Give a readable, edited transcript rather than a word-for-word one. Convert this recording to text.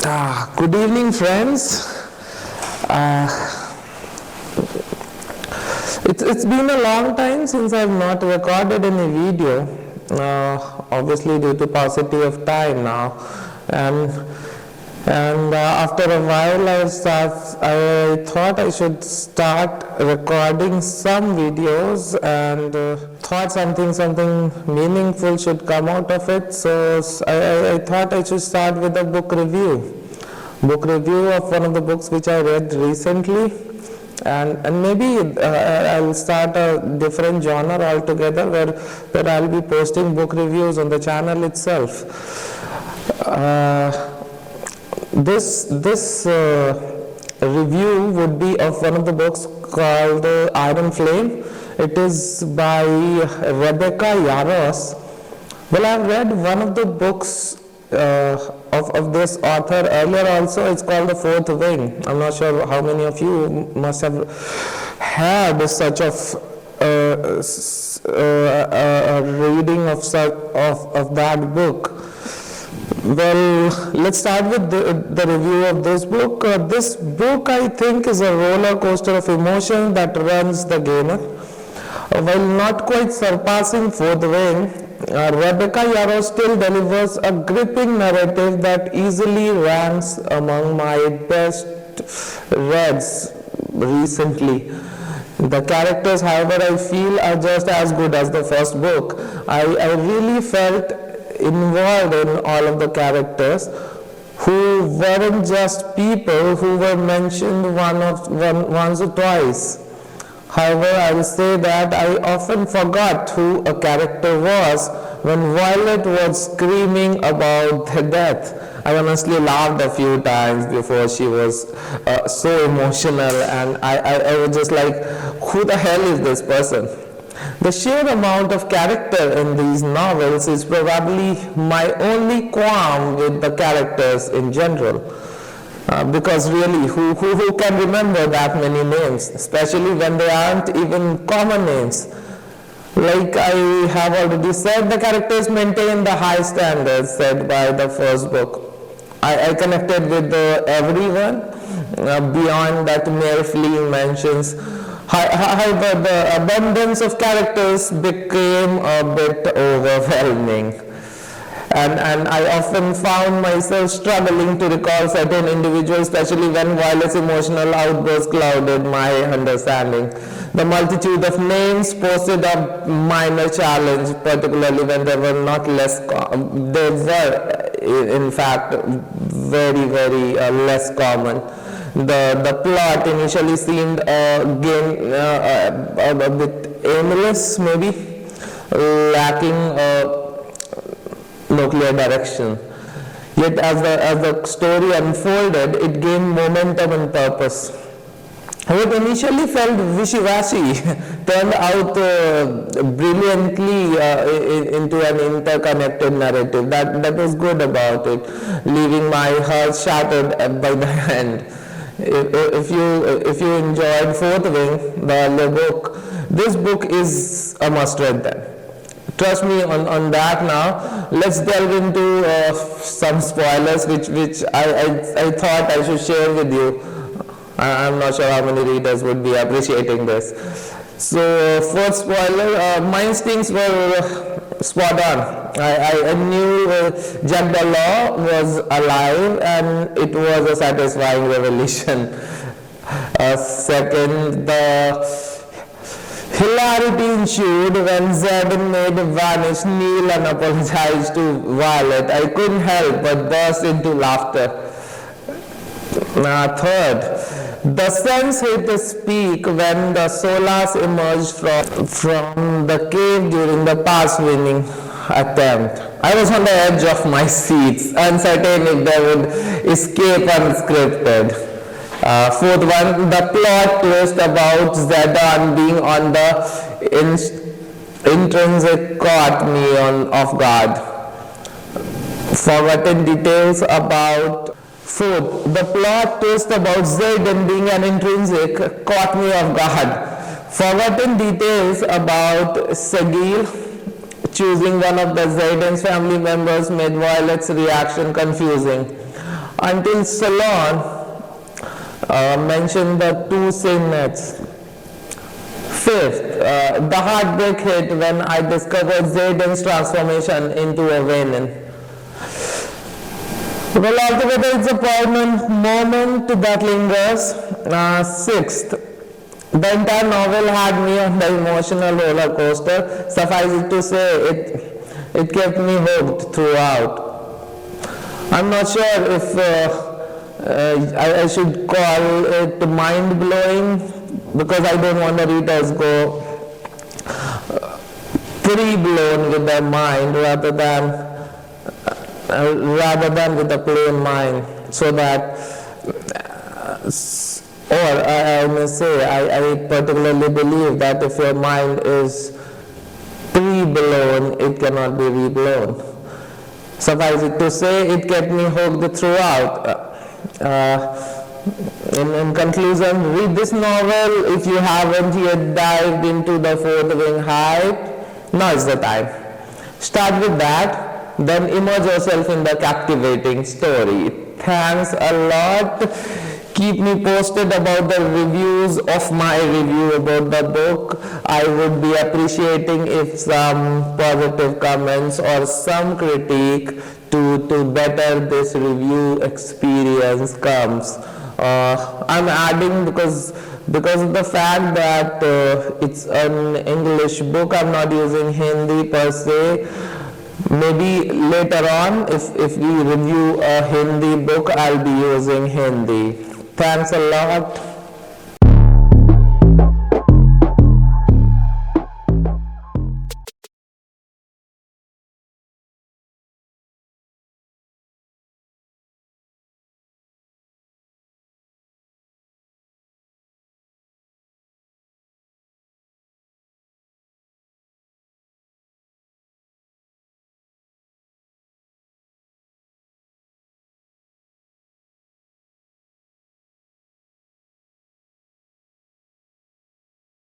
Good evening, friends. It's been a long time since I've not recorded any video, obviously due to paucity of time now. And after a while, I thought I should start recording some videos, and thought something meaningful should come out of it. So I thought I should start with a book review of one of the books which I read recently, and maybe I'll start a different genre altogether where I'll be posting book reviews on the channel itself. This review would be of one of the books called Iron Flame. It is by Rebecca Yarros. Well, I've read one of the books of this author earlier also. It's called The Fourth Wing. I'm not sure how many of you must have had such a reading of that book. Well, let's start with the review of this book. This book, I think, is a roller coaster of emotion that runs the gamut. While not quite surpassing Fourth Wing, Rebecca Yarros still delivers a gripping narrative that easily ranks among my best reads recently. The characters, however, I feel are just as good as the first book. I really felt involved in all of the characters, who weren't just people who were mentioned once or twice. However, I will say that I often forgot who a character was when Violet was screaming about her death. I honestly laughed a few times before she was so emotional, and I was just like, who the hell is this person? The sheer amount of character in these novels is probably my only qualm with the characters in general. Because really, who can remember that many names, especially when they aren't even common names? Like I have already said, the characters maintain the high standards set by the first book. I connected with everyone beyond that mere fleeting mentions. However, the abundance of characters became a bit overwhelming. And I often found myself struggling to recall certain individuals, especially when Violet's emotional outbursts clouded my understanding. The multitude of names posted a minor challenge, particularly when they were they were, in fact, very less common. The plot initially seemed a bit aimless, maybe, lacking no clear direction. Yet as the story unfolded, it gained momentum and purpose. What initially felt wishy-washy turned out brilliantly into an interconnected narrative. That was good about it, leaving my heart shattered by the end. If you enjoyed Fourth Wing, the earlier book, this book is a must-read then. Trust me on that now. Let's delve into some spoilers which I thought I should share with you. I'm not sure how many readers would be appreciating this. So, first spoiler, my instincts were spot on. I knew Jack the Law was alive, and it was a satisfying revelation. Second, the hilarity ensued when Zed made Vanish kneel and apologize to Violet. I couldn't help but burst into laughter. Third, the suns hit its peak when the Solas emerged from the cave during the pass-winning attempt. I was on the edge of my seats, uncertain if they would escape unscripted. Fourth one, the plot twist about Zedon being on the intrinsic caught me off guard. Forgotten details about Fourth, the plot twist about Zayden being an intrinsic caught me off guard. Forgotten details about Segil choosing one of the Zayden's family members made Violet's reaction confusing. until Salon mentioned the two same nets. Fifth, the heartbreak hit when I discovered Zayden's transformation into a Venin. Well, altogether it's a poignant moment that lingers. Sixth, the entire novel had me on the emotional roller coaster. Suffice it to say, it kept me hooked throughout. I'm not sure if I should call it mind-blowing, because I don't want the readers go pre-blown with their mind rather than with a plain mind, so that, or I may say, I particularly believe that if your mind is pre-blown, it cannot be reblown. Suffice it to say, it kept me hooked throughout. In conclusion, read this novel if you haven't yet dived into the Fourth Wing hype. Now is the time. Start with that, then immerse yourself in the captivating story. Thanks a lot. Keep me posted about the reviews of my review about the book. I would be appreciating if some positive comments or some critique to better this review experience comes. I'm adding because of the fact that it's an English book. I'm not using Hindi per se. Maybe later on, if we review a Hindi book, I'll be using Hindi. Thanks a lot.